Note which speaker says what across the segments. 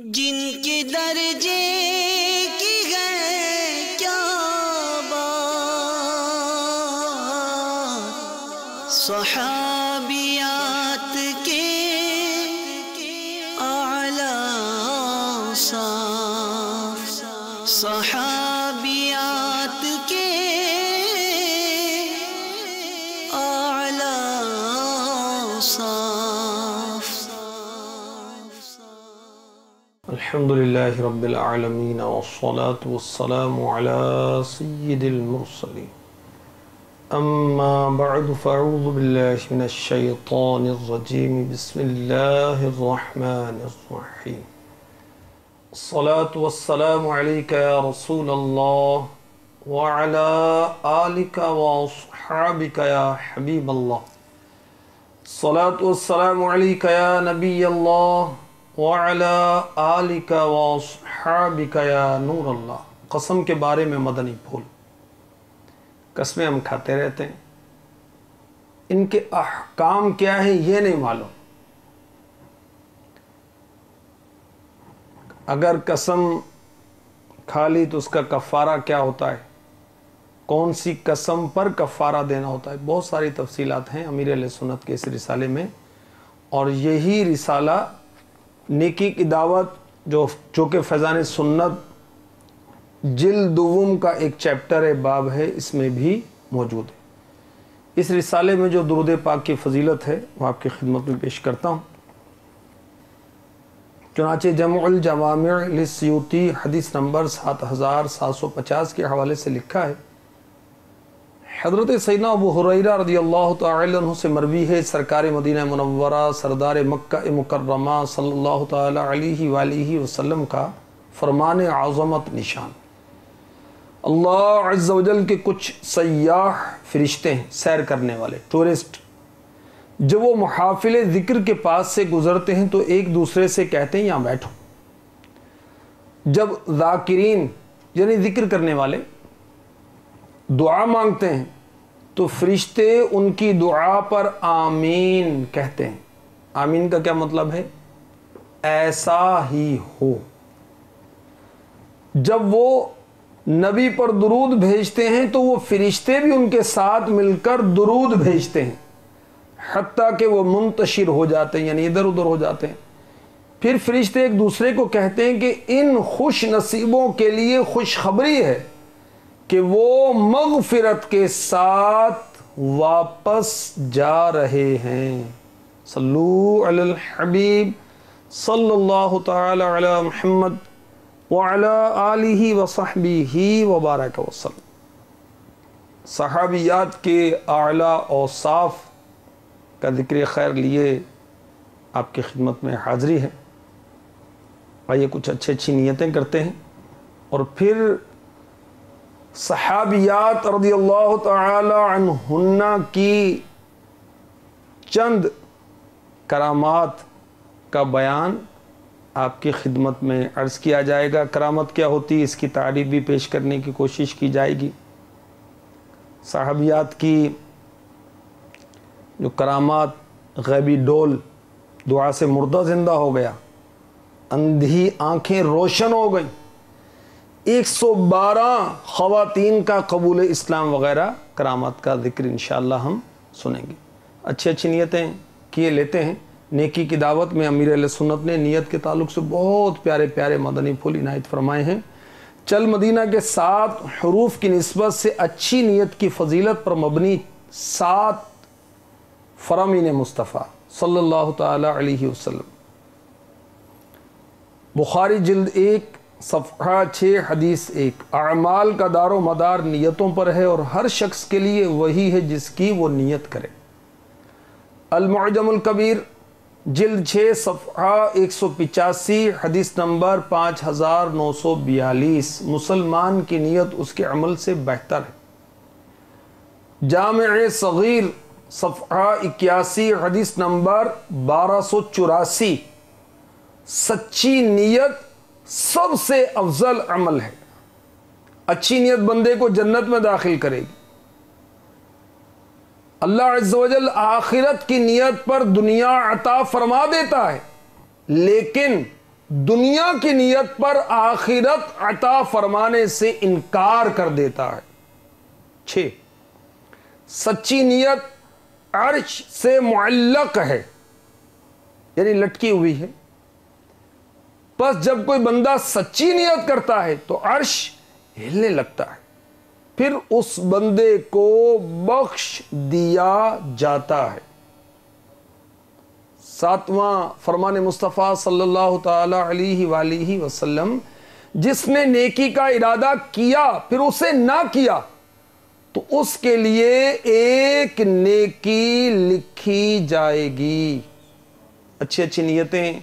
Speaker 1: جن کے درجے کی ہے کیا بات، صحابیات کے اعلیٰ صاف، صحابیات کے اعلیٰ صاف۔
Speaker 2: الحمدللہ رب العالمین والصلاة والسلام علی سید المرسلین، اما بعد فاعوذ باللہ من الشیطان الرجیم، بسم اللہ الرحمن الرحیم۔ الصلاة والسلام علیک یا رسول اللہ وعلی آلک واصحابک یا حبیب اللہ۔ الصلاة والسلام علیک یا نبی اللہ وعلی آلک واصحابک یا نور اللہ۔ قسم کے بارے میں مدنی پھول، قسمیں ہم کھاتے رہتے ہیں، ان کے احکام کیا ہیں یہ نہیں معلوم۔ اگر قسم کھا لی تو اس کا کفارہ کیا ہوتا ہے، کون سی قسم پر کفارہ دینا ہوتا ہے، بہت ساری تفصیلات ہیں امیر اہل سنت کے اس رسالے میں، اور یہی رسالہ نیکی کی دعوت جو کہ فیضان سنت جلد دوم کا ایک چیپٹر ہے، باب ہے، اس میں بھی موجود ہے۔ اس رسالے میں جو درود پاک کی فضیلت ہے وہ آپ کی خدمت میں پیش کرتا ہوں۔ چنانچہ جمع الجوامع للسیوطی حدیث نمبر 7750 کے حوالے سے لکھا ہے، حضرت سیدنا ابو ہریرہ رضی اللہ تعالی عنہ سے مروی ہے، سرکار مدینہ منورہ سردار مکہ مکرمہ صلی اللہ تعالی علیہ وآلہ وسلم کا فرمان عظمت نشان، اللہ عز و جل کے کچھ سیاح فرشتے ہیں، سیر کرنے والے ٹورسٹ، جب وہ محافل ذکر کے پاس سے گزرتے ہیں تو ایک دوسرے سے کہتے ہیں یہاں بیٹھو۔ جب ذاکرین یعنی ذکر کرنے والے دعا مانگتے ہیں تو فرشتے ان کی دعا پر آمین کہتے ہیں۔ آمین کا کیا مطلب ہے؟ ایسا ہی ہو۔ جب وہ نبی پر درود بھیجتے ہیں تو وہ فرشتے بھی ان کے ساتھ مل کر درود بھیجتے ہیں، حتیٰ کہ وہ منتشر ہو جاتے ہیں، یعنی ادھر ادھر ہو جاتے ہیں۔ پھر فرشتے ایک دوسرے کو کہتے ہیں کہ ان خوش نصیبوں کے لیے خوشخبری ہے کہ وہ مغفرت کے ساتھ واپس جا رہے ہیں۔ صلو علی الحبیب صلی اللہ تعالی علی محمد وعلی آلہ وصحبہ وبارک وسلم۔ صحابیات کے اعلیٰ اوصاف کا ذکر خیر لیے آپ کی خدمت میں حاضری ہے۔ آئیے کچھ اچھی نیتیں کرتے ہیں اور پھر صحابیات رضی اللہ تعالی عنہن کی چند کرامات کا بیان آپ کی خدمت میں عرض کیا جائے گا۔ کرامت کیا ہوتی ہے اس کی تعریف بھی پیش کرنے کی کوشش کی جائے گی۔ صحابیات کی جو کرامات، غیبی ڈول، دعا سے مردہ زندہ ہو گیا، اندھی آنکھیں روشن ہو گئیں، 112 خواتین کا قبول اسلام وغیرہ کرامات کا ذکر انشاءاللہ ہم سنیں گے۔ اچھی نیتیں کیے لیتے ہیں۔ نیکی کی دعوت میں امیر اہل سنت نے نیت کے تعلق سے بہت پیارے پیارے مدنی پھول عنایت فرمائے ہیں۔ چل مدینہ کے 7 حروف کی نسبت سے اچھی نیت کی فضیلت پر مبنی 7 فرامین مصطفیٰ صلی اللہ تعالی علیہ وسلم۔ بخاری جلد 1 صفحہ 6 حدیث 1۔ اعمال کا دار و مدار نیتوں پر ہے اور ہر شخص کے لیے وہی ہے جس کی وہ نیت کرے۔ المعجم الکبیر جلد 6 صفحہ 185 حدیث نمبر 5942۔ مسلمان کی نیت اس کے عمل سے بہتر ہے۔ جامع صغیر صفحہ 81 حدیث نمبر 1284۔ سچی نیت سب سے افضل عمل ہے۔ اچھی نیت بندے کو جنت میں داخل کرے گی۔ اللہ عز و جل آخرت کی نیت پر دنیا عطا فرما دیتا ہے، لیکن دنیا کی نیت پر آخرت عطا فرمانے سے انکار کر دیتا ہے۔ 6، سچی نیت عرش سے معلق ہے، یعنی لٹکی ہوئی ہے، بس جب کوئی بندہ سچی نیت کرتا ہے تو عرش ہلنے لگتا ہے، پھر اس بندے کو بخش دیا جاتا ہے۔ 7واں فرمان مصطفیٰ صلی اللہ تعالی علیہ وآلہ وسلم، جس نے نیکی کا ارادہ کیا پھر اسے نہ کیا تو اس کے لیے ایک نیکی لکھی جائے گی۔ اچھی نیتیں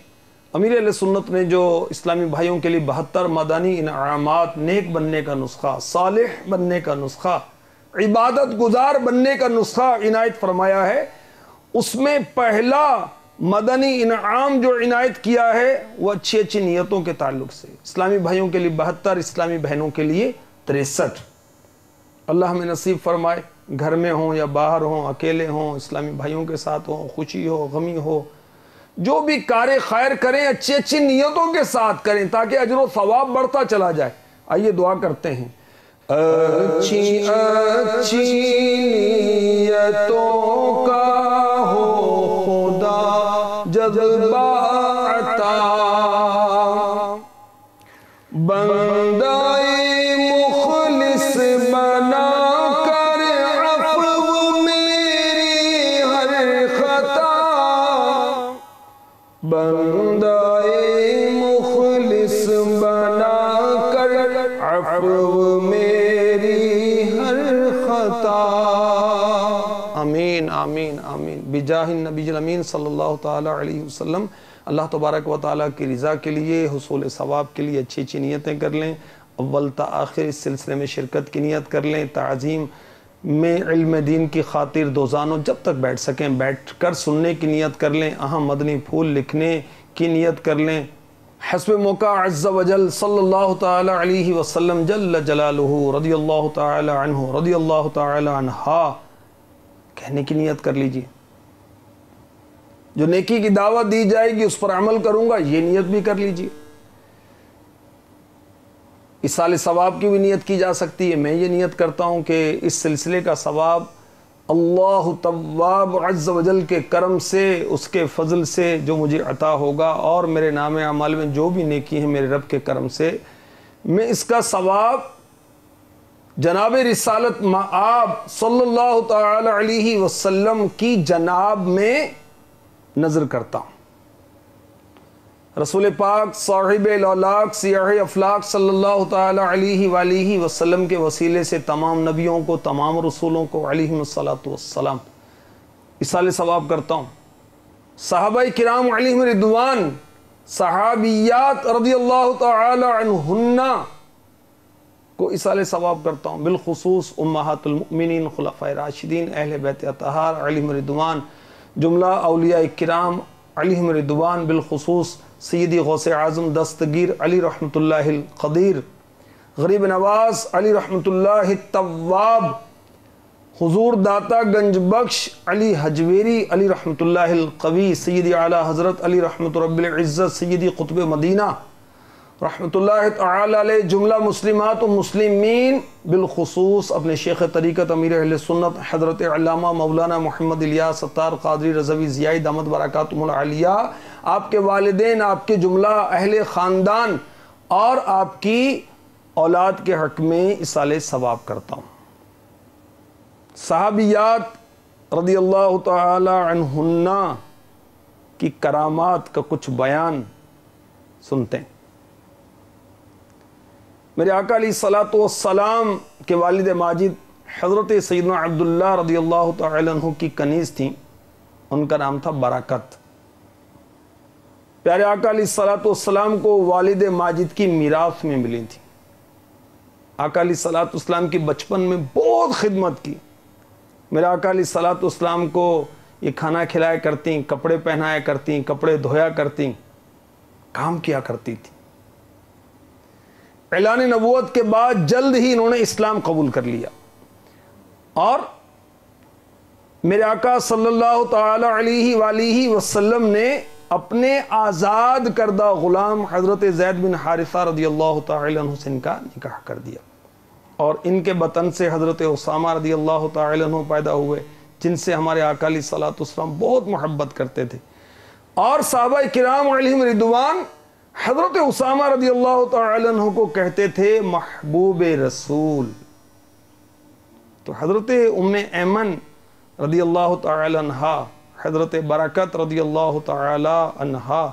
Speaker 2: امیر اہل سنت نے جو اسلامی بھائیوں کے لیے 72 مدنی انعامات، نیک بننے کا نسخہ، صالح بننے کا نسخہ، عبادت گزار بننے کا نسخہ عنایت فرمایا ہے، اس میں پہلا مدنی انعام جو عنایت کیا ہے وہ اچھی نیتوں کے تعلق سے، اسلامی بھائیوں کے لیے 72، اسلامی بہنوں کے لیے 63۔ اللہ ہمیں نصیب فرمائے، گھر میں ہوں یا باہر ہوں، اکیلے ہوں، اسلامی بھائیوں کے ساتھ ہوں، خوشی ہو غمی ہو، جو بھی کار خیر کریں اچھی نیتوں کے ساتھ کریں تاکہ اجر و ثواب بڑھتا چلا جائے۔ آئیے دعا کرتے ہیں۔ اچھی نیتوں کا ہو خدا جذبہ عطا، بندہ مخلص بنا کر عفو میری ہر خطا، بندہ مخلص بنا کر عفو میری ہر خطا۔ آمین آمین آمین بجاہ النبی الامین صلی اللہ تعالی علیہ وسلم۔ اللہ تبارک و تعالیٰ کی رضا کے لیے، حصول ثواب کے لیے اچھی نیتیں کر لیں، اول تا آخر اس سلسلے میں شرکت کی نیت کر لیں، تعظیم میں علم دین کی خاطر دوزانوں جب تک بیٹھ سکیں بیٹھ کر سننے کی نیت کر لیں، اہم مدنی پھول لکھنے کی نیت کر لیں، حسب موقع عز و جل صلی اللہ تعالی علیہ وسلم جل جلالہ رضی اللہ تعالی عنہ رضی اللہ تعالی عنہا کہنے کی نیت کر لیجئے۔ جو نیکی کی دعوت دی جائے گی اس پر عمل کروں گا، یہ نیت بھی کر لیجئے۔ ایصال ثواب کی بھی نیت کی جا سکتی ہے۔ میں یہ نیت کرتا ہوں کہ اس سلسلے کا ثواب اللہ تواب عز و جل کے کرم سے، اس کے فضل سے جو مجھے عطا ہوگا، اور میرے نام اعمال میں جو بھی نیکی ہیں میرے رب کے کرم سے، میں اس کا ثواب جناب رسالت مآب صلی اللہ تعالی علیہ وسلم کی جناب میں نظر کرتا ہوں۔ رسول پاک صاحب الاولاق سیاح افلاق صلی اللہ تعالی علیہ وآلہ وسلم کے وسیلے سے تمام نبیوں کو، تمام رسولوں کو علیہم الصلاۃ والسلام ایصال ثواب کرتا ہوں۔ صحابہ کرام علیہم رضوان، صحابیات رضی اللہ تعالی عنہن کو ایصال ثواب کرتا ہوں، بالخصوص امہات المؤمنین، خلفائے راشدین، اہل بیت اطہار علیہم رضوان، جملہ اولیاء کرام علیہم رضوان، بالخصوص سیدی غوث اعظم دستگیر علی رحمت اللہ القدیر، غریب نواز علی رحمت اللہ التواب، حضور داتا گنج بخش علی حجویری علی رحمت اللہ القوی، سیدی اعلیٰ حضرت علی رحمت رب العزت سیدی قطب مدینہ رحمت اللہ تعالی علیہ، جملہ مسلمات و مسلمین، بالخصوص اپنے شیخ طریقت امیر اہل سنت حضرت علامہ مولانا محمد الیاس ستار قادری رضوی ضیائی دامت برکاتہم العالیہ، آپ کے والدین، آپ کے جملہ اہل خاندان اور آپ کی اولاد کے حق میں ایصال ثواب کرتا ہوں۔ صحابیات رضی اللہ تعالی عنہن کی کرامات کا کچھ بیان سنتے ہیں۔ میرے آقا علیہ الصلوۃ والسلام کے والد ماجد حضرت سیدنا عبداللہ رضی اللہ تعالی عنہ کی کنیز تھیں، ان کا نام تھا برکت۔ پیارے آقا علیہ الصلوۃ والسلام کو والد ماجد کی میراث میں ملی تھی۔ آقا علیہ الصلوۃ والسلام کی بچپن میں بہت خدمت کی۔ میرے آقا علیہ الصلوۃ والسلام کو یہ کھانا کھلایا کرتی، کپڑے پہنایا کرتی، کپڑے دھویا کرتی، کام کیا کرتی تھی۔ اعلان نبوت کے بعد جلد ہی انہوں نے اسلام قبول کر لیا، اور میرے آقا صلی اللہ تعالی علیہ وآلہ وسلم نے اپنے آزاد کردہ غلام حضرت زید بن حارثہ رضی اللہ تعالی عنہ سے ان کا نکاح کر دیا، اور ان کے بطن سے حضرت اسامہ رضی اللہ تعالی عنہ پیدا ہوئے، جن سے ہمارے آقا علیہ الصلوۃ والسلام بہت محبت کرتے تھے۔ اور صحابہ کرام علیہم رضوان حضرت اسامہ رضی اللہ تعالی عنہ کو کہتے تھے محبوب رسول۔ تو حضرت ام ایمن رضی اللہ تعالی عنہا، حضرت برکت رضی اللہ تعالی عنہا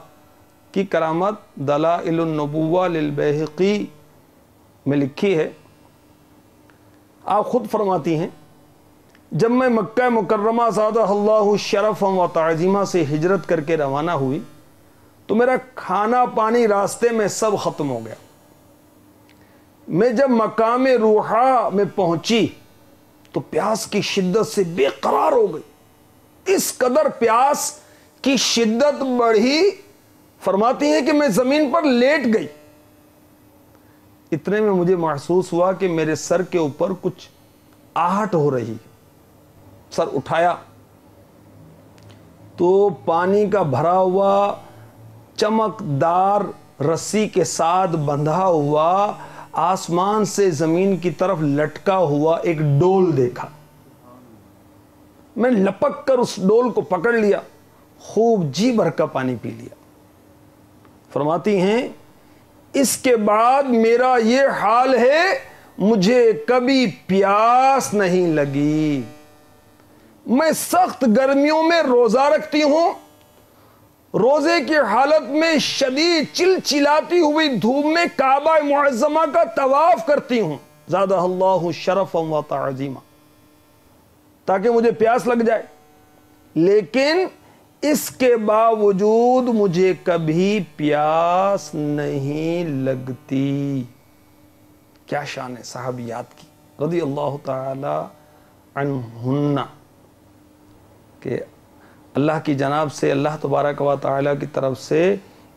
Speaker 2: کی کرامت دلائل النبوہ للبیہقی میں لکھی ہے۔ آپ خود فرماتی ہیں جب میں مکہ مکرمہ زادہ اللہ شرفا و تعظیمہ سے ہجرت کر کے روانہ ہوئی تو میرا کھانا پانی راستے میں سب ختم ہو گیا۔ میں جب مقام روحا میں پہنچی تو پیاس کی شدت سے بے قرار ہو گئی، اس قدر پیاس کی شدت بڑھی، فرماتی ہیں کہ میں زمین پر لیٹ گئی۔ اتنے میں مجھے محسوس ہوا کہ میرے سر کے اوپر کچھ آہٹ ہو رہی، سر اٹھایا تو پانی کا بھرا ہوا چمکدار رسی کے ساتھ بندھا ہوا آسمان سے زمین کی طرف لٹکا ہوا ایک ڈول دیکھا۔ میں لپک کر اس ڈول کو پکڑ لیا، خوب جی بھر کا پانی پی لیا۔ فرماتی ہیں اس کے بعد میرا یہ حال ہے، مجھے کبھی پیاس نہیں لگی۔ میں سخت گرمیوں میں روزہ رکھتی ہوں، روزے کی حالت میں شدید چلچلاتی ہوئی دھوپ میں کعبہ معظمہ کا طواف کرتی ہوں، زادہ اللہ شرفا و تعظیما، تاکہ مجھے پیاس لگ جائے، لیکن اس کے باوجود مجھے کبھی پیاس نہیں لگتی۔ کیا شان ہے صحابیات کی رضی اللہ تعالی عنہن، کہ اللہ کی جناب سے، اللہ تبارک و تعالی کی طرف سے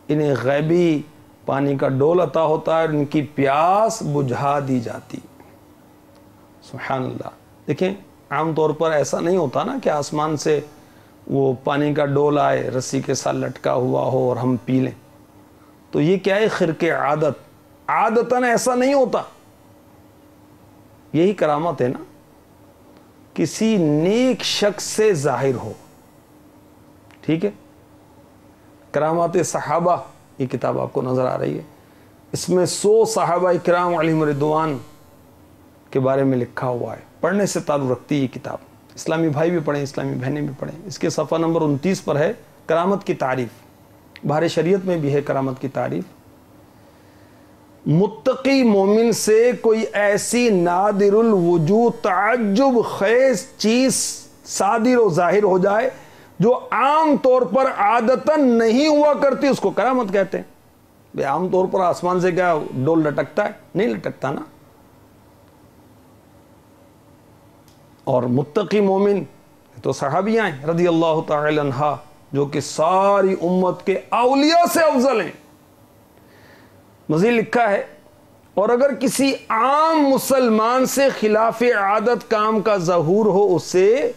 Speaker 2: انہیں غیبی پانی کا ڈول عطا ہوتا ہے اور ان کی پیاس بجھا دی جاتی۔ سبحان اللہ۔ دیکھیں عام طور پر ایسا نہیں ہوتا نا کہ آسمان سے وہ پانی کا ڈول آئے رسی کے ساتھ لٹکا ہوا ہو اور ہم پی لیں، تو یہ کیا ہے خرق عادت، عادتاً ایسا نہیں ہوتا۔ یہی کرامت ہے نا، کسی نیک شخص سے ظاہر ہو۔ ٹھیک ہے، کرامات صحابہ یہ کتاب آپ کو نظر آ رہی ہے، اس میں 100 صحابہ کرام علیہم رضوان کے بارے میں لکھا ہوا ہے، پڑھنے سے تعلق رکھتی ہے یہ کتاب۔ اسلامی بھائی بھی پڑھیں، اسلامی بہنیں بھی پڑھیں۔ اس کے صفحہ نمبر 29 پر ہے کرامت کی تعریف، بہار شریعت میں بھی ہے کرامت کی تعریف۔ متقی مومن سے کوئی ایسی نادر الوجود تعجب خیز چیز صادر و ظاہر ہو جائے جو عام طور پر عادتاً نہیں ہوا کرتی، اس کو کرامت کہتے ہیں۔ بے عام طور پر آسمان سے کیا ڈول لٹکتا ہے؟ نہیں لٹکتا نا۔ اور متقی مومن تو صحابیاں ہیں رضی اللہ تعالی عنہا، جو کہ ساری امت کے اولیاء سے افضل ہیں۔ مزید لکھا ہے اور اگر کسی عام مسلمان سے خلاف عادت کام کا ظہور ہو اسے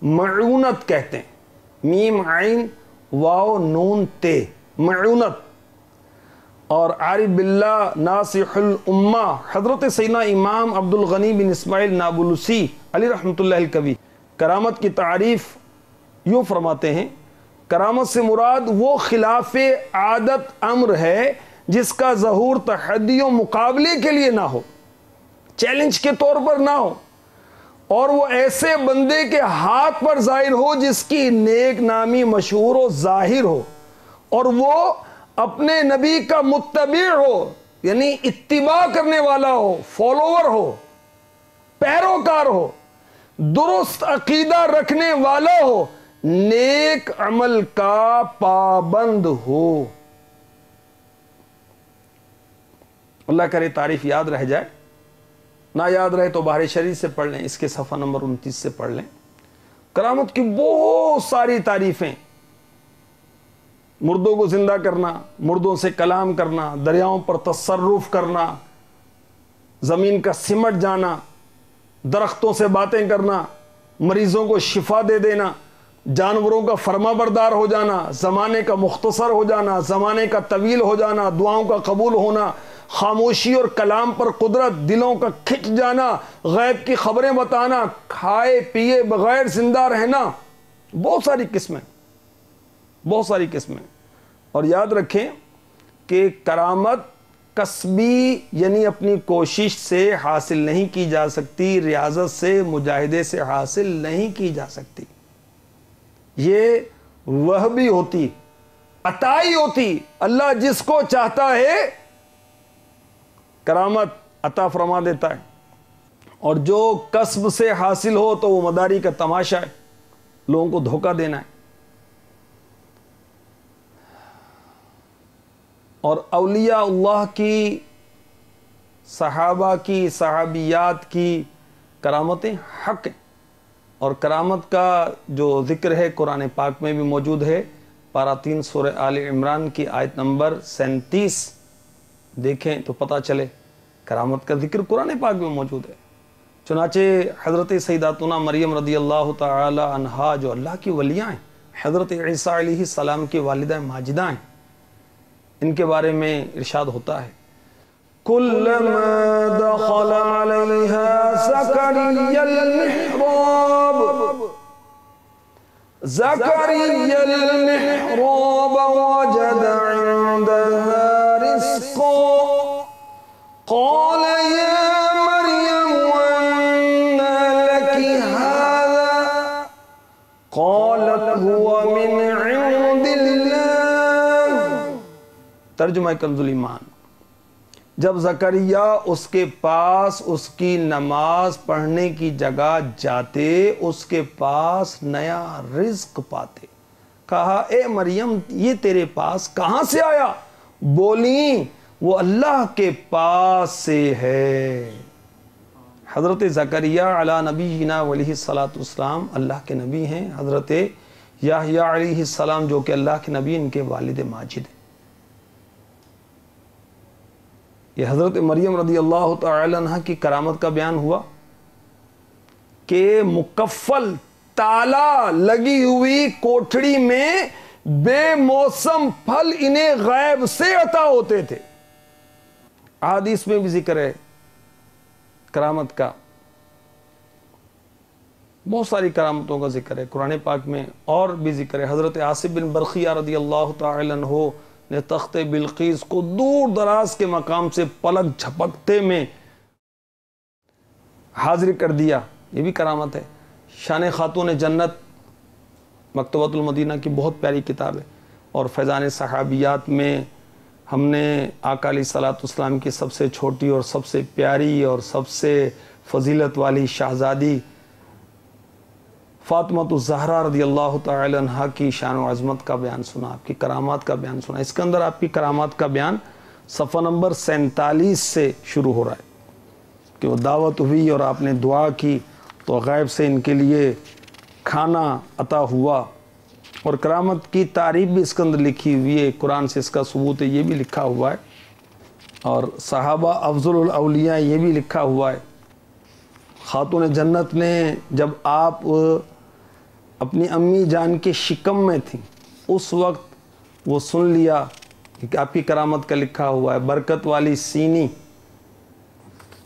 Speaker 2: معونت کہتے ہیں، میم عین واو نون تے، معونت۔ اور عارف باللہ ناصح الامہ حضرت سیدنا امام عبد الغنی بن اسماعیل نابلسی علی رحمۃ اللہ الکوی کرامت کی تعریف یوں فرماتے ہیں، کرامت سے مراد وہ خلاف عادت امر ہے جس کا ظہور تحدی و مقابلے کے لیے نہ ہو، چیلنج کے طور پر نہ ہو، اور وہ ایسے بندے کے ہاتھ پر ظاہر ہو جس کی نیک نامی مشہور و ظاہر ہو، اور وہ اپنے نبی کا متبع ہو، یعنی اتباع کرنے والا ہو، فالوور ہو، پیروکار ہو، درست عقیدہ رکھنے والا ہو، نیک عمل کا پابند ہو۔ اللہ کرے تعریف یاد رہ جائے، نہ یاد رہے تو بہار شریعت سے پڑھ لیں، اس کے صفحہ نمبر 29 سے پڑھ لیں۔ کرامت کی بہت ساری تعریفیں، مردوں کو زندہ کرنا، مردوں سے کلام کرنا، دریاؤں پر تصرف کرنا، زمین کا سمٹ جانا، درختوں سے باتیں کرنا، مریضوں کو شفا دے دینا، جانوروں کا فرما بردار ہو جانا، زمانے کا مختصر ہو جانا، زمانے کا طویل ہو جانا، دعاؤں کا قبول ہونا، خاموشی اور کلام پر قدرت، دلوں کا کھنچ جانا، غیب کی خبریں بتانا، کھائے پیے بغیر زندہ رہنا، بہت ساری قسمیں، بہت ساری قسمیں۔ اور یاد رکھیں کہ کرامت کسبی یعنی اپنی کوشش سے حاصل نہیں کی جا سکتی، ریاضت سے، مجاہدے سے حاصل نہیں کی جا سکتی، یہ وہبی ہوتی، عطائی ہوتی۔ اللہ جس کو چاہتا ہے کرامت عطا فرما دیتا ہے، اور جو کسب سے حاصل ہو تو وہ مداری کا تماشا ہے، لوگوں کو دھوکہ دینا ہے۔ اور اولیاء اللہ کی، صحابہ کی، صحابیات کی کرامتیں حق ہیں، اور کرامت کا جو ذکر ہے قرآن پاک میں بھی موجود ہے۔ پارہ 3 سورہ آل عمران کی آیت نمبر 37 دیکھیں تو پتہ چلے کرامت کا ذکر قرآن پاک میں موجود ہے۔ چنانچہ حضرت سیداتنا مریم رضی اللہ تعالی عنہا جو اللہ کی ولیاں ہیں، حضرت عیسیٰ علیہ السلام کی والدہ ماجدہ ہیں، ان کے بارے میں ارشاد ہوتا ہے کلما دخل علیہا زکریا المحراب وجد عندها رزقا قال یا مریم أنى لك هذا قالت هو من عند اللہ۔ ترجمہ کنز الایمان۔ جب زکریا اس کے پاس اس کی نماز پڑھنے کی جگہ جاتے، اس کے پاس نیا رزق پاتے، کہا اے مریم یہ تیرے پاس کہاں سے آیا؟ بولیں وہ اللہ کے پاس سے ہے۔ حضرت زکریا علی نبینا علیہ السلام اللہ کے نبی ہیں۔ حضرت یحییٰ علیہ السلام جو کہ اللہ کے نبی، ان کے والد ماجد ہیں۔ یہ حضرت مریم رضی اللہ تعالی عنہ کی کرامت کا بیان ہوا کہ مکفل تالا لگی ہوئی کوٹھڑی میں بے موسم پھل انہیں غیب سے عطا ہوتے تھے۔ احادیث میں بھی ذکر ہے کرامت کا، بہت ساری کرامتوں کا ذکر ہے قرآن پاک میں، اور بھی ذکر ہے۔ حضرت عاصم بن برقیہ رضی اللہ تعالی عنہ نے تخت بلقیس کو دور دراز کے مقام سے پلک جھپکتے میں حاضر کر دیا، یہ بھی کرامت ہے۔ شان خاتون جنت مکتبۃ المدینہ کی بہت پیاری کتاب ہے، اور فیضان صحابیات میں ہم نے آقا علیہ الصلوۃ والسلام کی سب سے چھوٹی اور سب سے پیاری اور سب سے فضیلت والی شہزادی فاطمۃ الزہرا رضی اللہ تعالی عنہ کی شان و عظمت کا بیان سنا، آپ کی کرامات کا بیان سنا۔ اس کے اندر آپ کی کرامات کا بیان صفحہ نمبر 47 سے شروع ہو رہا ہے کہ وہ دعوت ہوئی اور آپ نے دعا کی تو غیب سے ان کے لیے کھانا عطا ہوا، اور کرامت کی تعریف بھی اس کے اندر لکھی ہوئی ہے، قرآن سے اس کا ثبوت ہے، یہ بھی لکھا ہوا ہے، اور صحابہ افضل الاولیاء یہ بھی لکھا ہوا ہے۔ خاتون جنت نے جب آپ اپنی امی جان کے شکم میں تھیں اس وقت وہ سن لیا کہ آپ کی کرامت کا لکھا ہوا ہے۔ برکت والی سینی،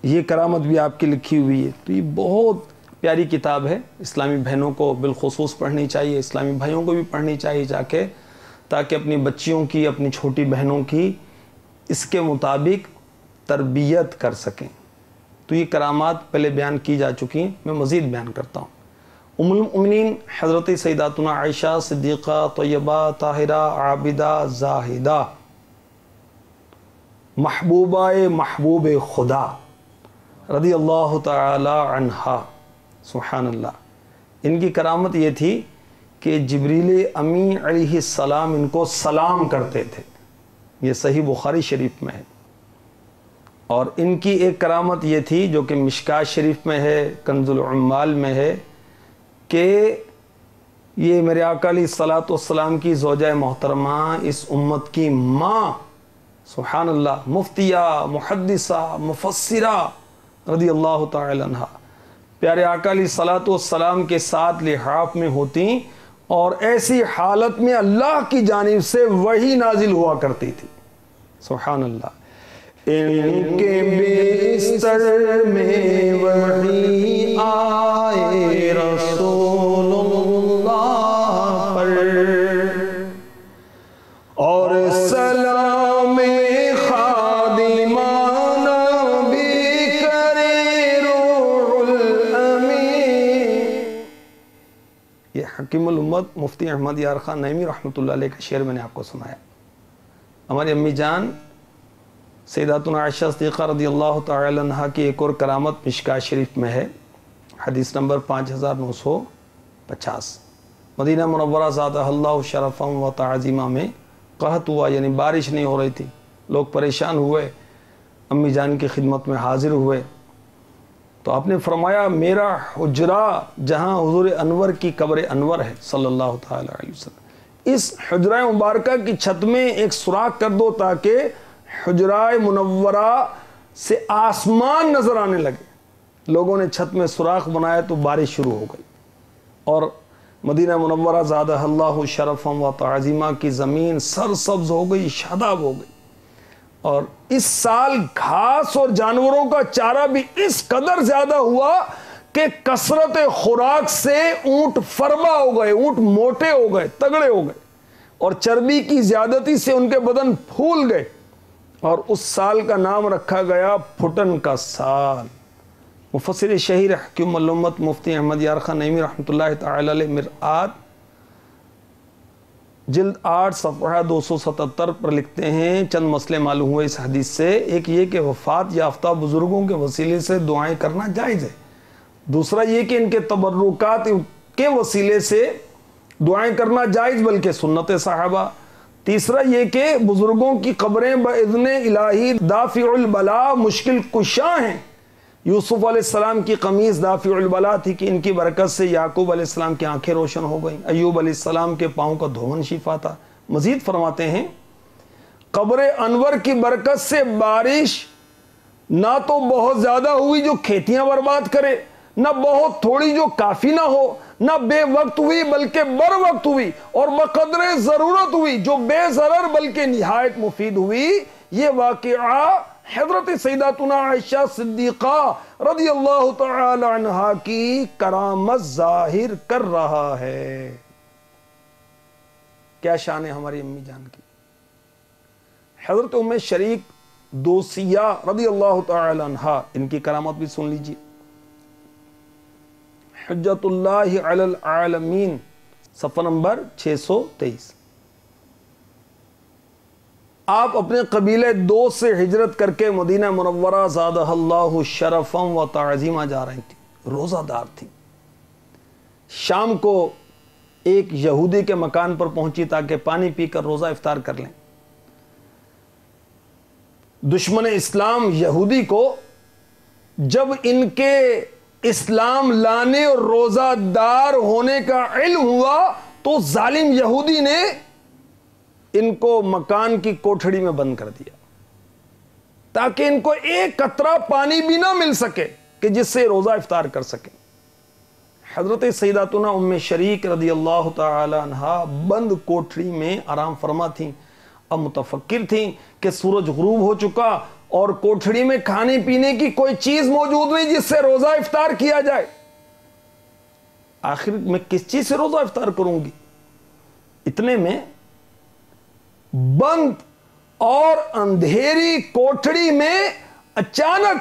Speaker 2: یہ کرامت بھی آپ کی لکھی ہوئی ہے۔ تو یہ بہت پیاری کتاب ہے، اسلامی بہنوں کو بالخصوص پڑھنی چاہیے، اسلامی بھائیوں کو بھی پڑھنی چاہیے جا کے، تاکہ اپنی بچیوں کی، اپنی چھوٹی بہنوں کی اس کے مطابق تربیت کر سکیں۔ تو یہ کرامات پہلے بیان کی جا چکی ہیں، میں مزید بیان کرتا ہوں۔ ام المؤمنین حضرت سیداتنا عائشہ صدیقہ طیبہ طاہرہ عابدہ زاہدہ محبوبہ محبوب خدا رضی اللہ تعالی عنہا، سبحان اللہ، ان کی کرامت یہ تھی کہ جبریل امی علیہ السلام ان کو سلام کرتے تھے، یہ صحیح بخاری شریف میں ہے۔ اور ان کی ایک کرامت یہ تھی جو کہ مشکات شریف میں ہے، کنز العمال میں ہے، کہ یہ میرے آقا علیہ الصلوۃ والسلام کی زوجہ محترمہ، اس امت کی ماں، سبحان اللہ، مفتیہ، محدثہ، مفسرہ رضی اللہ تعالی عنہ، پیارے آقا علیہ الصلوۃ والسلام کے ساتھ لحاف میں ہوتی اور ایسی حالت میں اللہ کی جانب سے وحی نازل ہوا کرتی تھی. سبحان اللہ. ان کے بستر میں وحی آئے رسول اللہ پر، اور سلام خادمانہ بھی کرے روح الامین. یہ حکیم الامت مفتی احمد یار خان نعیمی رحمۃ اللہ علیہ کا شعر میں نے آپ کو سنایا. ہماری امی جان سیداتنا عائشہ صدیقہ رضی اللہ تعالی عنہ کی ایک اور کرامت مشکاۃ شریف میں ہے، حدیث نمبر 5950. مدینہ منورہ زادہ اللہ شرفا و تعظیمہ میں قحط ہوا، یعنی بارش نہیں ہو رہی تھی، لوگ پریشان ہوئے، امی جان کی خدمت میں حاضر ہوئے تو آپ نے فرمایا میرا حجرہ جہاں حضور انور کی قبر انور ہے صلی اللہ تعالی علیہ وسلم، اس حجرہ مبارکہ کی چھت میں ایک سوراخ کر دو تاکہ حجرہ منورہ سے آسمان نظر آنے لگے. لوگوں نے چھت میں سوراخ بنایا تو بارش شروع ہو گئی اور مدینہ منورہ زادہ اللہ شرفا و تعظیمہ کی زمین سرسبز ہو گئی، شاداب ہو گئی. اور اس سال گھاس اور جانوروں کا چارہ بھی اس قدر زیادہ ہوا کہ کثرت خوراک سے اونٹ فربا ہو گئے، اونٹ موٹے ہو گئے، تگڑے ہو گئے، اور چربی کی زیادتی سے ان کے بدن پھول گئے، اور اس سال کا نام رکھا گیا پھٹن کا سال. مفسر شہیر حکیم الامت مفتی احمد یار خان نعیمی رحمۃ اللہ تعالی علیہ مرآت جلد 8 صفحہ 277 پر لکھتے ہیں چند مسئلے معلوم ہوئے اس حدیث سے. ایک یہ کہ وفات یافتہ بزرگوں کے وسیلے سے دعائیں کرنا جائز ہے. دوسرا یہ کہ ان کے تبرکات کے وسیلے سے دعائیں کرنا جائز بلکہ سنت صحابہ. تیسرا یہ کہ بزرگوں کی قبریں باذن الہی دافع البلا مشکل کشاں ہیں. یوسف علیہ السلام کی قمیص دافع البلا تھی کہ ان کی برکت سے یعقوب علیہ السلام کی آنکھیں روشن ہو گئیں. ایوب علیہ السلام کے پاؤں کا دھون شفا تھا. مزید فرماتے ہیں قبر انور کی برکت سے بارش نہ تو بہت زیادہ ہوئی جو کھیتیاں برباد کرے، نہ بہت تھوڑی جو کافی نہ ہو، نہ بے وقت ہوئی بلکہ بر وقت ہوئی، اور بقدر ضرورت ہوئی جو بے ضرر بلکہ نہایت مفید ہوئی. یہ واقعہ حضرت سیداتنا عائشہ صدیقہ رضی اللہ تعالی عنہا کی کرامت ظاہر کر رہا ہے. کیا شان ہے ہماری امی جان کی. حضرت ام شریک دوسیہ رضی اللہ تعالی عنہا، ان کی کرامت بھی سن لیجیے. حجت اللہ علی العالمین صفحہ نمبر 623. آپ اپنے قبیلے دوس سے ہجرت کر کے مدینہ منورہ زادہ اللہ شرفا و تعظیمہ جا رہی تھی. روزہ دار تھی. شام کو ایک یہودی کے مکان پر پہنچی تاکہ پانی پی کر روزہ افطار کر لیں. دشمن اسلام یہودی کو جب ان کے اسلام لانے اور روزہ دار ہونے کا علم ہوا تو ظالم یہودی نے ان کو مکان کی کوٹھڑی میں بند کر دیا تاکہ ان کو ایک قطرہ پانی بھی نہ مل سکے کہ جس سے روزہ افطار کر سکیں. حضرت سیداتنا ام شریک رضی اللہ تعالی عنہا بند کوٹھڑی میں آرام فرما تھیں. اب متفکر تھیں کہ سورج غروب ہو چکا اور کوٹھڑی میں کھانے پینے کی کوئی چیز موجود نہیں جس سے روزہ افطار کیا جائے. آخر میں کس چیز سے روزہ افطار کروں گی. اتنے میں بند اور اندھیری کوٹھڑی میں اچانک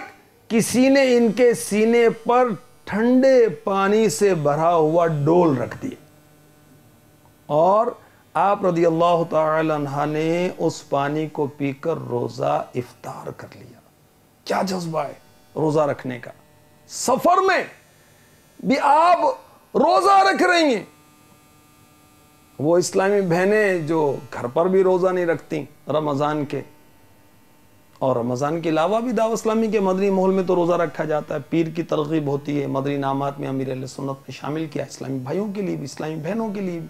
Speaker 2: کسی نے ان کے سینے پر ٹھنڈے پانی سے بھرا ہوا ڈول رکھ دیا اور آپ رضی اللہ تعالی عنہ نے اس پانی کو پی کر روزہ افطار کر لیا. کیا جذبہ ہے روزہ رکھنے کا. سفر میں بھی آپ روزہ رکھ رہی ہیں. وہ اسلامی بہنیں جو گھر پر بھی روزہ نہیں رکھتی رمضان کے، اور رمضان کے علاوہ بھی دعوت اسلامی کے مدنی ماحول میں تو روزہ رکھا جاتا ہے. پیر کی ترغیب ہوتی ہے. مدنی انعامات میں امیر اہل سنت نے شامل کیا اسلامی بھائیوں کے لیے بھی، اسلامی بہنوں کے لیے بھی،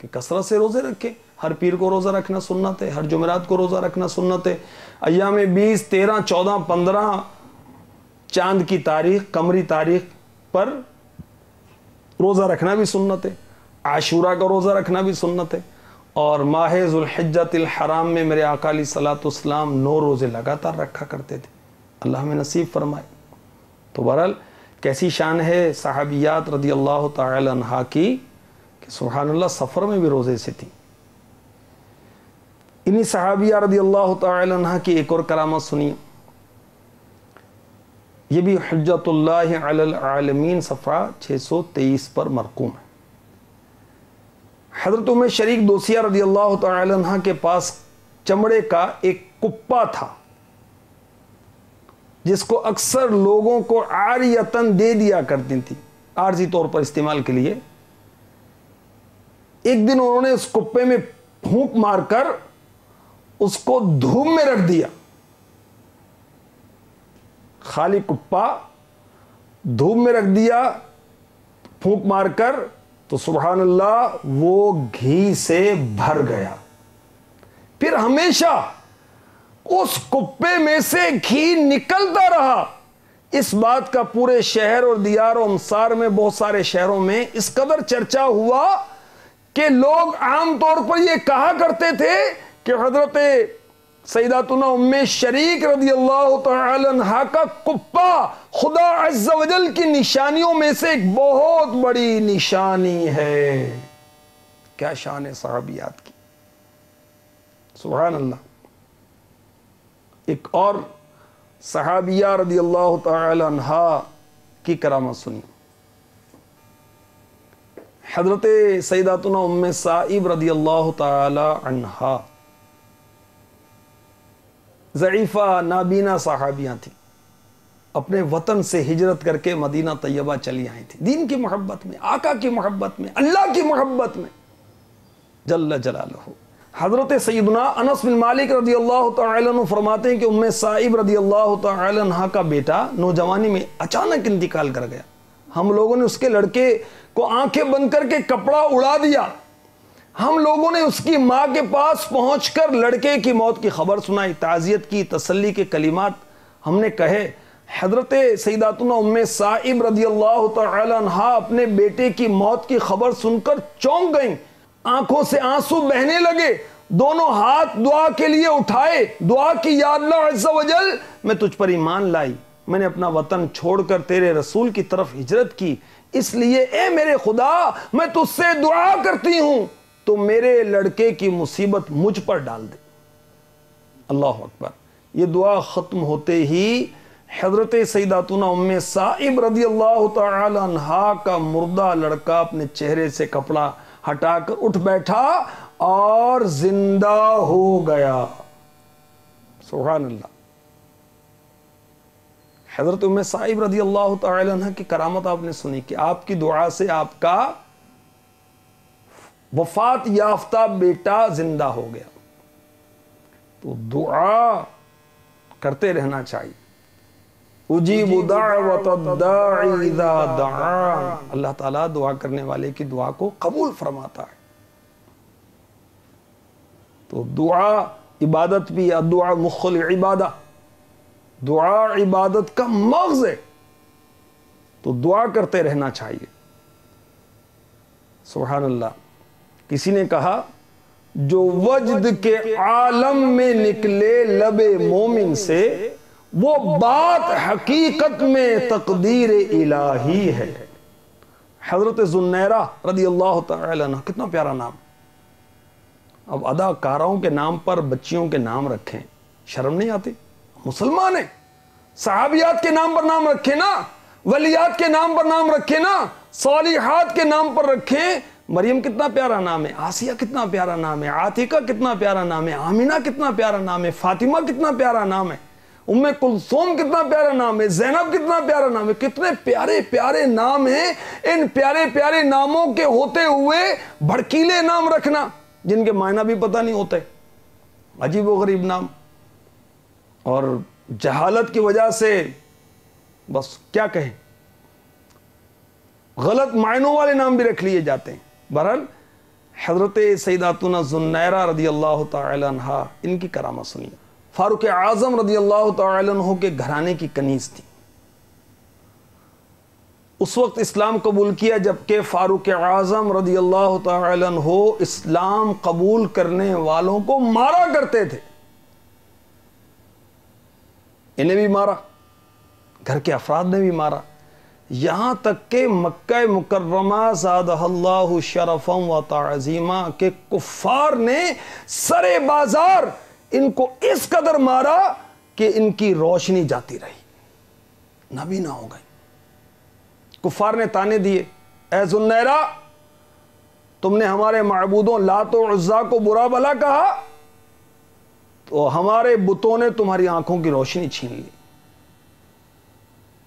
Speaker 2: کہ کثرت سے روزے رکھیں. ہر پیر کو روزہ رکھنا سنت ہے، ہر جمعرات کو روزہ رکھنا سنت ہے. ایام 20 13 14 15 چاند کی تاریخ قمری تاریخ پر روزہ رکھنا بھی سنت ہے. عاشورہ کا روزہ رکھنا بھی سنت ہے، اور ماہ ذوالحجۃ الحرام میں میرے آقا علیہ الصلوۃ والسلام 9 روزے لگاتار رکھا کرتے تھے، اللہ ہمیں نصیب فرمائے۔ تو بہرحال کیسی شان ہے صحابیات رضی اللہ تعالی عنہ کی کہ سبحان اللہ سفر میں بھی روزے سے تھی۔ انہی صحابیہ رضی اللہ تعالی عنہ کی ایک اور کرامت سنیے، یہ بھی حجت اللہ علی العالمین صفحہ 623 پر مرقوم ہے۔ حضرت ام شریک دوسیہ رضی اللہ تعالی عنہ کے پاس چمڑے کا ایک کپا تھا جس کو اکثر لوگوں کو عاریتاً دے دیا کرتی تھی، عارضی طور پر استعمال کے لیے۔ ایک دن انہوں نے اس کپے میں پھونک مار کر اس کو دھوپ میں رکھ دیا، خالی کپا دھوپ میں رکھ دیا پھونک مار کر، تو سبحان اللہ وہ گھی سے بھر گیا۔ پھر ہمیشہ اس کپے میں سے گھی نکلتا رہا۔ اس بات کا پورے شہر اور دیار و امصار میں بہت سارے شہروں میں اس قدر چرچا ہوا کہ لوگ عام طور پر یہ کہا کرتے تھے کہ حضرت سیداتنا ام شریک رضی اللہ تعالی عنہ کا کپا خدا عز و جل کی نشانیوں میں سے ایک بہت بڑی نشانی ہے۔ کیا شان ہے صحابیات کی، سبحان اللہ۔ ایک اور صحابیہ رضی اللہ تعالی عنہ کی کرامت سنی، حضرت سیداتنا ام سائب رضی اللہ تعالی عنہ ضعیفہ نابینا صحابیاں تھیں، اپنے وطن سے ہجرت کر کے مدینہ طیبہ چلی آئی تھی، دین کی محبت میں، آقا کی محبت میں، اللہ کی محبت میں جل جلالہ۔ حضرت سیدنا انس بن مالک رضی اللہ تعالی عنہ فرماتے ہیں کہ ام سائب رضی اللہ تعالی عنہ کا بیٹا نوجوانی میں اچانک انتقال کر گیا۔ ہم لوگوں نے اس کے لڑکے کو آنکھیں بند کر کے کپڑا اڑا دیا۔ ہم لوگوں نے اس کی ماں کے پاس پہنچ کر لڑکے کی موت کی خبر سنائی، تعزیت کی، تسلی کے کلمات ہم نے کہے۔ حضرت سیداتنا ام سائب رضی اللہ تعالی عنہ اپنے بیٹے کی موت کی خبر سن کر چونک گئیں، آنکھوں سے آنسو بہنے لگے، دونوں ہاتھ دعا کے لیے اٹھائے، دعا کی یا اللہ عز و جل میں تجھ پر ایمان لائی، میں نے اپنا وطن چھوڑ کر تیرے رسول کی طرف ہجرت کی، اس لیے اے میرے خدا میں تجھ سے دعا کرتی ہوں تو میرے لڑکے کی مصیبت مجھ پر ڈال دے۔ اللہ اکبر۔ یہ دعا ختم ہوتے ہی حضرت سیداتنا ام سائب رضی اللہ تعالی عنہ کا مردہ لڑکا اپنے چہرے سے کپڑا ہٹا کر اٹھ بیٹھا اور زندہ ہو گیا۔ سبحان اللہ۔ حضرت ام سائب رضی اللہ تعالی عنہ کی کرامت آپ نے سنی کہ آپ کی دعا سے آپ کا وفات یافتہ بیٹا زندہ ہو گیا۔ تو دعا کرتے رہنا چاہیے۔ اجیب دعوت الداعی اذا دعان، اللہ تعالیٰ دعا کرنے والے کی دعا کو قبول فرماتا ہے۔ تو دعا عبادت بھی، دعا مخ العبادہ، دعا عبادت کا مغز ہے، تو دعا کرتے رہنا چاہیے۔ سبحان اللہ۔ کسی نے کہا جو وجد کے عالم میں نکلے لب مومن سے وہ بات حقیقت میں تقدیر الہی ہے۔ حضرت ذوالنیرہ رضی اللہ تعالی عنہ، کتنا پیارا نام۔ اب اداکاروں کے نام پر بچیوں کے نام رکھیں، شرم نہیں آتی؟ مسلمان ہیں، صحابیات کے نام پر نام رکھیں نا، ولیات کے نام پر نام رکھیں نا، صالحات کے نام پر رکھیں۔ مریم کتنا پیارا نام ہے، آسیہ کتنا پیارا نام ہے، عاتقہ کتنا پیارا نام ہے، آمینہ کتنا پیارا نام ہے، فاطمہ کتنا پیارا نام ہے، ام کلثوم کتنا پیارا نام ہے، زینب کتنا پیارا نام ہے۔ کتنے پیارے پیارے نام ہیں۔ ان پیارے پیارے ناموں کے ہوتے ہوئے بھڑکیلے نام رکھنا جن کے معنی بھی پتہ نہیں ہوتے، عجیب و غریب نام، اور جہالت کی وجہ سے بس کیا کہیں، غلط معنوں والے نام بھی رکھ لیے جاتے ہیں۔ بہرحال حضرت سیداتنا ذوالنیرہ رضی اللہ تعالی عنہ، ان کی کرامت سنیے۔ فاروق اعظم رضی اللہ تعالی عنہ کے گھرانے کی کنیز تھی۔ اس وقت اسلام قبول کیا جبکہ فاروق اعظم رضی اللہ تعالی عنہ اسلام قبول کرنے والوں کو مارا کرتے تھے. انہیں بھی مارا، گھر کے افراد نے بھی مارا، یہاں تک کہ مکہ مکرمہ زادہ اللہ شرفا و تعظیما کے کفار نے سر بازار ان کو اس قدر مارا کہ ان کی روشنی جاتی رہی، نبی نہ ہو گئی. کفار نے تانے دیے، اے ذوالنیرہ تم نے ہمارے معبودوں لات و عزا کو برا بھلا کہا تو ہمارے بتوں نے تمہاری آنکھوں کی روشنی چھین لی.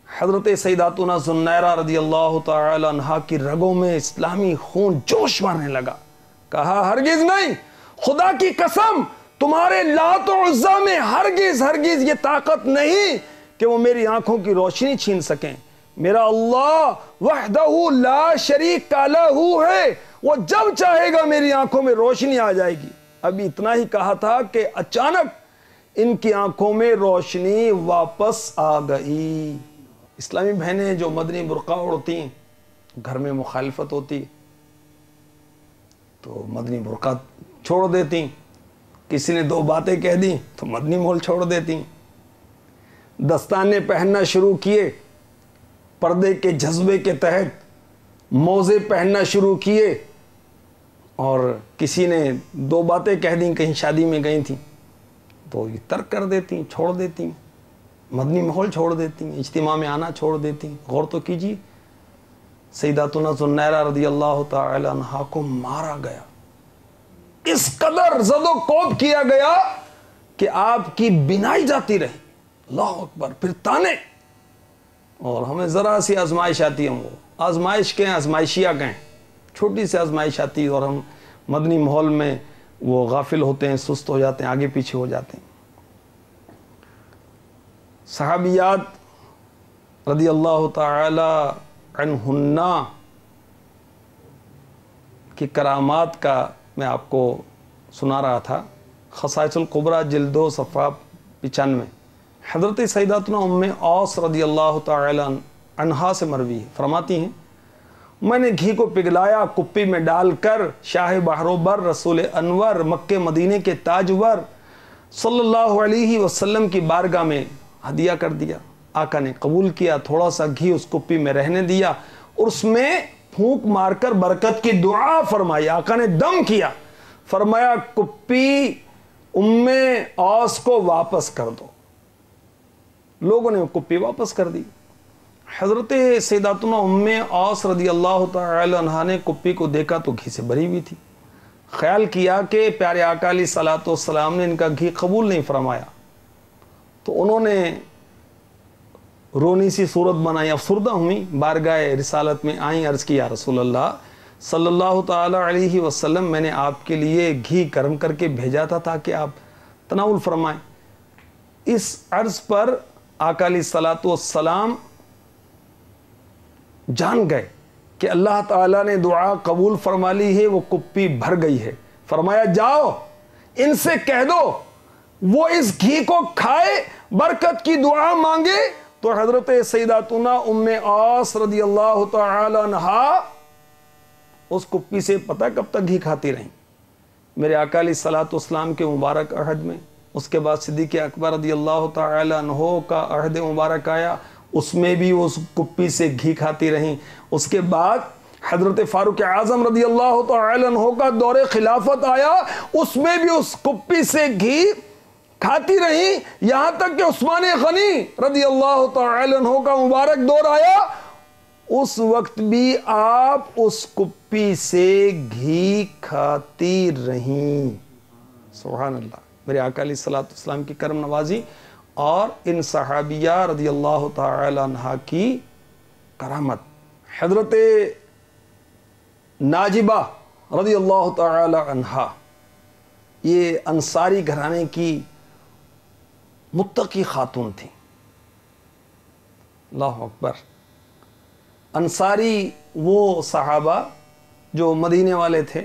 Speaker 2: حضرت سیداتنا ذوالنیرہ رضی اللہ تعالی عنہا کی رگوں میں اسلامی خون جوش مارنے لگا. کہا ہرگز نہیں، خدا کی قسم تمہارے لات و عزا میں ہرگز یہ طاقت نہیں کہ وہ میری آنکھوں کی روشنی چھین سکیں. میرا اللہ وحدہ لا شریک لہ ہے، وہ جب چاہے گا میری آنکھوں میں روشنی آ جائے گی. ابھی اتنا ہی کہا تھا کہ اچانک ان کی آنکھوں میں روشنی واپس آ گئی. اسلامی بہنیں جو مدنی برقع اڑتی گھر میں مخالفت ہوتی تو مدنی برقع چھوڑ دیتی، کسی نے دو باتیں کہہ دی تو مدنی مول چھوڑ دیتی، دستانے پہننا شروع کیے، پردے کے جذبے کے تحت موزے پہننا شروع کیے، اور کسی نے دو باتیں کہہ دیں، کہیں شادی میں گئی تھیں تو یہ ترک کر دیتی، چھوڑ دیتی، مدنی ماحول چھوڑ دیتی، اجتماع میں آنا چھوڑ دیتی. غور تو کیجیے، سیداتنا ذوالنیرہ رضی اللہ تعالی عنہا کو مارا گیا، اس قدر زد و کوب کیا گیا کہ آپ کی بینائی جاتی رہی. اللہ اکبر. پھر تانے، اور ہمیں ذرا سی آزمائش آتی ہے، وہ آزمائش کہیں آزمائشیہ کہیں، چھوٹی سی آزمائش آتی ہے اور ہم مدنی ماحول میں وہ غافل ہوتے ہیں، سست ہو جاتے ہیں، آگے پیچھے ہو جاتے ہیں. صحابیات رضی اللہ تعالی عنہن کی کرامات کا میں آپ کو سنا رہا تھا. خصائص القبریٰ جلد 2 صفحہ 95. حضرت سیداتنا ام اوس رضی اللہ تعالی عنہا سے مروی ہے، فرماتی ہیں میں نے گھی کو پگھلایا، کپی میں ڈال کر شاہ بحروبر رسول انور مکہ مدینے کے تاجور صلی اللہ علیہ وسلم کی بارگاہ میں ہدیہ کر دیا. آقا نے قبول کیا، تھوڑا سا گھی اس کپی میں رہنے دیا اور اس میں پھونک مار کر برکت کی دعا فرمائی. آقا نے دم کیا، فرمایا کپی ام اوس کو واپس کر دو. لوگوں نے کپی واپس کر دی. حضرت سیداتنا ام اوس رضی اللہ تعالی عنہا نے کپی کو دیکھا تو گھی سے بھری ہوئی تھی. خیال کیا کہ پیارے آقا علیہ الصلوۃ والسلام نے ان کا گھی قبول نہیں فرمایا، تو انہوں نے رونی سی صورت بنائی، افسردہ ہوئی، بارگاہ رسالت میں آئیں، عرض کی یا رسول اللہ صلی اللہ تعالی علیہ وسلم میں نے آپ کے لیے گھی گرم کر کے بھیجا تھا تاکہ آپ تناول فرمائیں. اس عرض پر آقا علیہ الصلوۃ والسلام جان گئے کہ اللہ تعالیٰ نے دعا قبول فرما لی ہے، وہ کپی بھر گئی ہے. فرمایا جاؤ ان سے کہہ دو وہ اس گھی کو کھائے، برکت کی دعا مانگے. تو حضرت سیداتنا ام اوس رضی اللہ تعالی عنہا اس کپی سے پتہ کب تک گھی کھاتی رہیں. میرے آقا علیہ الصلوۃ والسلام کے مبارک عہد میں، اس کے بعد صدیق اکبر رضی اللہ تعالی عنہ کا عہد مبارک آیا، اس میں بھی اس کپی سے گھی کھاتی رہیں. اس کے بعد حضرت فاروق اعظم رضی اللہ تعالی عنہ کا دور خلافت آیا، اس میں بھی اس کپی سے گھی کھاتی رہیں، یہاں تک کہ عثمان غنی رضی اللہ تعالی عنہ کا مبارک دور آیا، اس وقت بھی آپ اس کپی سے گھی کھاتی رہیں. سبحان اللہ. میرے آقا علیہ الصلوۃ والسلام کی کرم نوازی اور ان صحابیہ رضی اللہ تعالی عنہ کی کرامت. حضرت ناجبہ رضی اللہ تعالی عنہ یہ انصاری گھرانے کی متقی خاتون تھی. اللہ اکبر. انصاری وہ صحابہ جو مدینے والے تھے،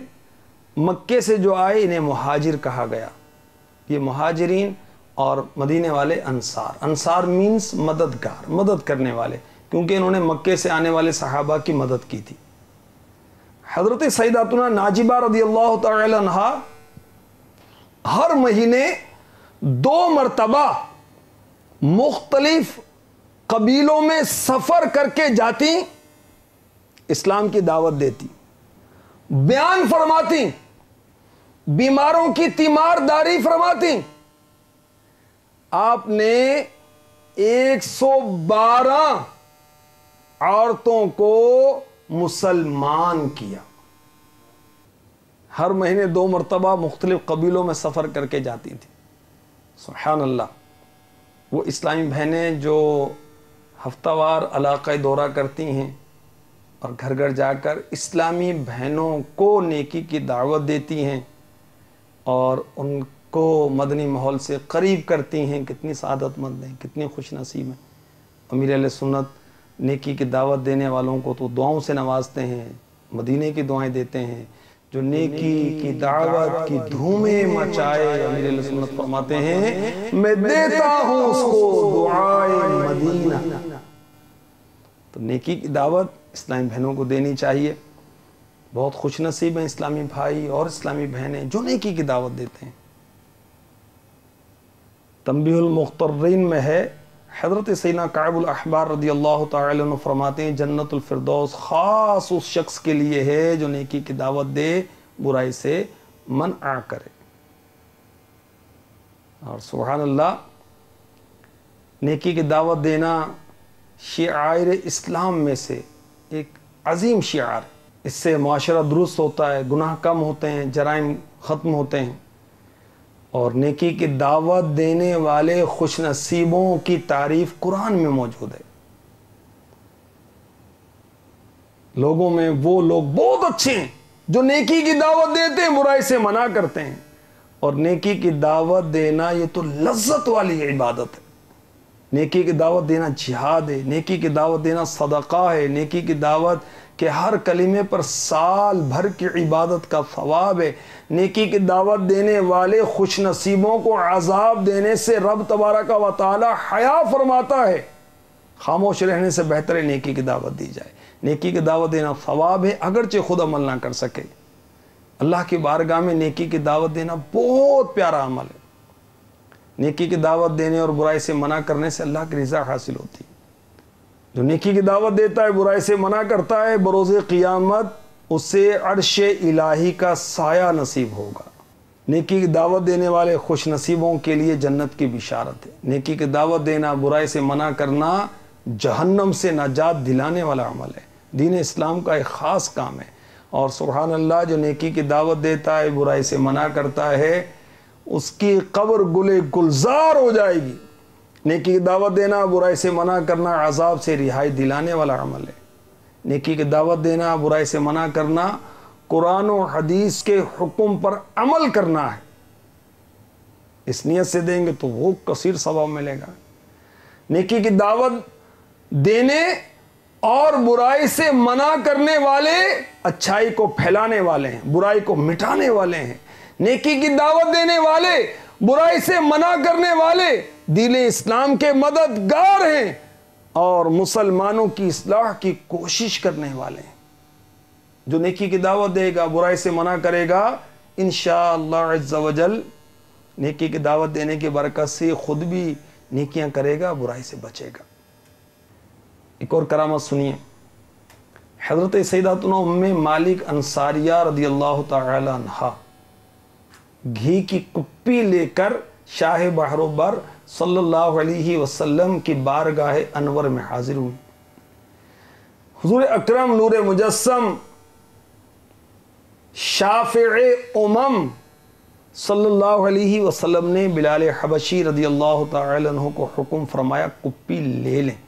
Speaker 2: مکے سے جو آئے انہیں مہاجر کہا گیا. یہ مہاجرین اور مدینے والے انصار. انصار مینس مددگار، مدد کرنے والے. کیونکہ انہوں نے مکے سے آنے والے صحابہ کی مدد کی تھی۔ حضرت سیداتنا ناجبہ رضی اللہ تعالی عنہا ہر مہینے 2 مرتبہ مختلف قبیلوں میں سفر کر کے جاتی، اسلام کی دعوت دیتی، بیان فرماتی، بیماروں کی تیمارداری فرماتی۔ آپ نے 112 عورتوں کو مسلمان کیا۔ ہر مہینے 2 مرتبہ مختلف قبیلوں میں سفر کر کے جاتی تھی۔ سبحان اللہ۔ وہ اسلامی بہنیں جو ہفتہ وار علاقہ دورہ کرتی ہیں اور گھر گھر جا کر اسلامی بہنوں کو نیکی کی دعوت دیتی ہیں اور ان کو مدنی ماحول سے قریب کرتی ہیں، کتنی سعادت مند ہیں، کتنی خوش نصیب ہیں۔ امیر اہل سنت نیکی کی دعوت دینے والوں کو تو دعاؤں سے نوازتے ہیں، مدینے کی دعائیں دیتے ہیں۔ جو نیکی کی دعوت کی دھومیں مچائے، امیر اہل سنت فرماتے ہیں میں دیتا ہوں اس کو دعائے مدینہ۔ تو نیکی کی دعوت اسلامی بہنوں کو دینی چاہیے۔ بہت خوش نصیب ہیں اسلامی بھائی اور اسلامی بہنیں جو نیکی کی دعوت دیتے ہیں۔ تنبیہ المخترین میں ہے، حضرت سیدنا کعب الاحبار رضی اللہ تعالی عنہ فرماتے ہیں جنت الفردوس خاص اس شخص کے لیے ہے جو نیکی کی دعوت دے، برائی سے منع کرے۔ اور سبحان اللہ، نیکی کی دعوت دینا شعائر اسلام میں سے ایک عظیم شعار ہے۔ اس سے معاشرہ درست ہوتا ہے، گناہ کم ہوتے ہیں، جرائم ختم ہوتے ہیں، اور نیکی کی دعوت دینے والے خوش نصیبوں کی تعریف قرآن میں موجود ہے۔ لوگوں میں وہ لوگ بہت اچھے ہیں جو نیکی کی دعوت دیتے ہیں، برائی سے منع کرتے ہیں۔ اور نیکی کی دعوت دینا یہ تو لذت والی عبادت ہے۔ نیکی کی دعوت دینا جہاد ہے، نیکی کی دعوت دینا صدقہ ہے، نیکی کی دعوت کہ ہر کلمے پر سال بھر کی عبادت کا ثواب ہے۔ نیکی کی دعوت دینے والے خوش نصیبوں کو عذاب دینے سے رب تبارک و تعالی حیا فرماتا ہے۔ خاموش رہنے سے بہتر ہے نیکی کی دعوت دی جائے۔ نیکی کی دعوت دینا ثواب ہے، اگرچہ خود عمل نہ کر سکے۔ اللہ کی بارگاہ میں نیکی کی دعوت دینا بہت پیارا عمل ہے۔ نیکی کی دعوت دینے اور برائی سے منع کرنے سے اللہ کی رضا حاصل ہوتی ہے۔ جو نیکی کی دعوت دیتا ہے، برائی سے منع کرتا ہے، بروز قیامت اسے عرش الہی کا سایہ نصیب ہوگا۔ نیکی کی دعوت دینے والے خوش نصیبوں کے لیے جنت کی بشارت ہے۔ نیکی کی دعوت دینا، برائی سے منع کرنا جہنم سے نجات دلانے والا عمل ہے۔ دین اسلام کا ایک خاص کام ہے۔ اور سبحان اللہ، جو نیکی کی دعوت دیتا ہے، برائی سے منع کرتا ہے، اس کی قبر گلے گلزار ہو جائے گی۔ نیکی کی دعوت دینا، برائی سے منع کرنا عذاب سے رہائی دلانے والا عمل ہے۔ نیکی کی دعوت دینا، برائی سے منع کرنا قرآن و حدیث کے حکم پر عمل کرنا ہے۔ اس نیت سے دیں گے تو وہ کثیر ثواب ملے گا۔ نیکی کی دعوت دینے اور برائی سے منع کرنے والے اچھائی کو پھیلانے والے ہیں، برائی کو مٹانے والے ہیں۔ نیکی کی دعوت دینے والے، برائی سے منع کرنے والے دین اسلام کے مددگار ہیں اور مسلمانوں کی اصلاح کی کوشش کرنے والے ہیں۔ جو نیکی کی دعوت دے گا، برائی سے منع کرے گا، انشاءاللہ عز و جل نیکی کی دعوت دینے کی برکت سے خود بھی نیکیاں کرے گا، برائی سے بچے گا۔ ایک اور کرامت سنیے، حضرت سیداتنا ام مالک انصاریہ رضی اللہ تعالی عنہا گھی کی کپی لے کر شاہ بحر و بر صلی اللہ علیہ وسلم کی بارگاہ انور میں حاضر ہوئی۔ حضور اکرم نور مجسم شافع امم صلی اللہ علیہ وسلم نے بلال حبشی رضی اللہ تعالی عنہ کو حکم فرمایا کپی لے لیں۔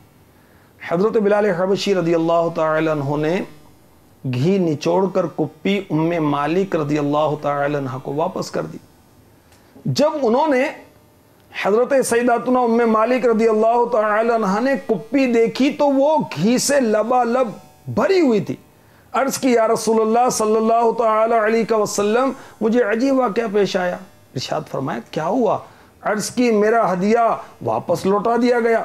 Speaker 2: حضرت بلال حبشی رضی اللہ تعالی عنہ نے گھی نچوڑ کر کپی ام مالک رضی اللہ تعالی عنہ کو واپس کر دی۔ جب انہوں نے حضرت سیداتنا ام مالک رضی اللہ تعالی عنہ نے کپی دیکھی تو وہ گھی سے لبالب بھری ہوئی تھی۔ عرض کی یا رسول اللہ صلی اللہ تعالی علیہ وسلم، مجھے عجیب واقعہ پیش آیا۔ ارشاد فرمایا کیا ہوا؟ عرض کی میرا ہدیہ واپس لوٹا دیا گیا۔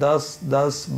Speaker 2: 10-10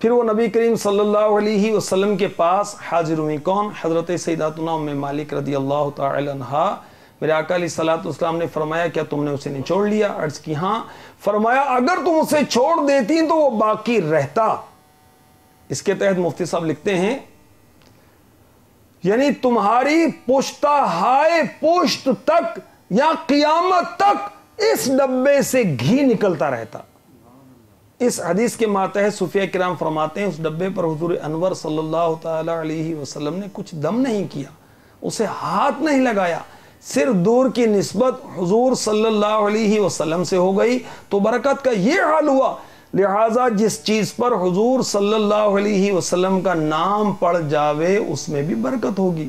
Speaker 2: پھر وہ نبی کریم صلی اللہ علیہ وسلم کے پاس حاضر ہوئی. کون؟ حضرت سیداتنا ام مالک رضی اللہ تعالی عنہا. میرے آقا علیہ الصلوۃ والسلام نے فرمایا کیا تم نے اسے نچوڑ لیا؟ عرض کی ہاں. فرمایا اگر تم اسے چھوڑ دیتی تو وہ باقی رہتا. اس کے تحت مفتی صاحب لکھتے ہیں یعنی تمہاری پشتہ ہائے پشت تک یا قیامت تک اس ڈبے سے گھی نکلتا رہتا. اس حدیث کے ماتحت صوفیہ کرام فرماتے ہیں اس ڈبے پر حضور انور صلی اللہ تعالی علیہ وسلم نے کچھ دم نہیں کیا، اسے ہاتھ نہیں لگایا، صرف دور کی نسبت حضور صلی اللہ علیہ وسلم سے ہو گئی تو برکت کا یہ حال ہوا. لہٰذا جس چیز پر حضور صلی اللہ علیہ وسلم کا نام پڑ جاوے اس میں بھی برکت ہوگی.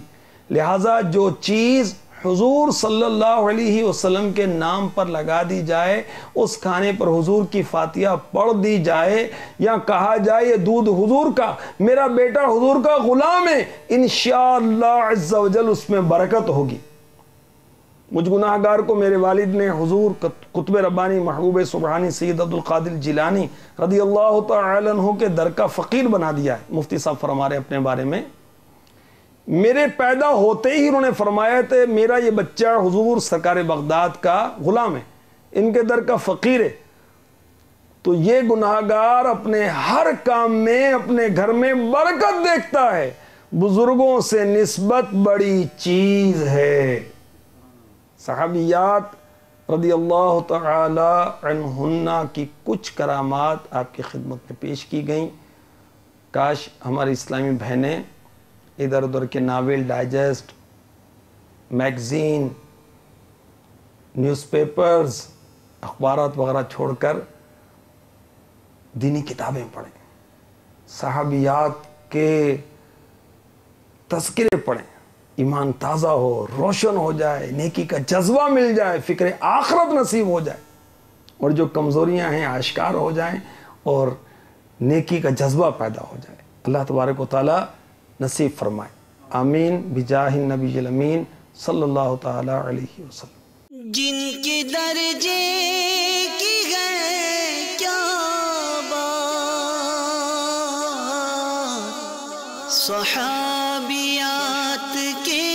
Speaker 2: لہٰذا جو چیز حضور صلی اللہ علیہ وسلم کے نام پر لگا دی جائے، اس کھانے پر حضور کی فاتحہ پڑھ دی جائے یا کہا جائے یہ دودھ حضور کا، میرا بیٹا حضور کا غلام ہے، انشاءاللہ عز و جل اس میں برکت ہوگی. مجھ گناہگار کو میرے والد نے حضور قطب ربانی محبوب سبحانی سید عبد القادر جیلانی رضی اللہ تعالی عنہ کے در کا فقیر بنا دیا ہے. مفتی صاحب فرما رہے ہیں اپنے بارے میں، میرے پیدا ہوتے ہی انہوں نے فرمایا تھے میرا یہ بچہ حضور سرکار بغداد کا غلام ہے، ان کے در کا فقیر ہے. تو یہ گناہگار اپنے ہر کام میں اپنے گھر میں برکت دیکھتا ہے. بزرگوں سے نسبت بڑی چیز ہے. صحابیات رضی اللہ تعالی عنہن کی کچھ کرامات آپ کی خدمت میں پیش کی گئیں. کاش ہماری اسلامی بہنیں ادھر ادھر کے novel, digest, magazine, news papers, اخبارات وغیرہ چھوڑ کر دینی کتابیں پڑھیں، صحابیات کے تذکرے پڑھیں، ایمان تازہ ہو، روشن ہو جائے، نیکی کا جذبہ مل جائے، فکر آخرت نصیب ہو جائے اور جو کمزوریاں ہیں آشکار ہو جائیں اور نیکی کا جذبہ پیدا ہو جائے. اللہ تبارک و تعالی نصیب فرمائے. آمین بجاہ النبی الامین صلی اللہ تعالی علیہ وسلم.
Speaker 1: جن کے درجے کی ہے کیا بات، صحابیات کے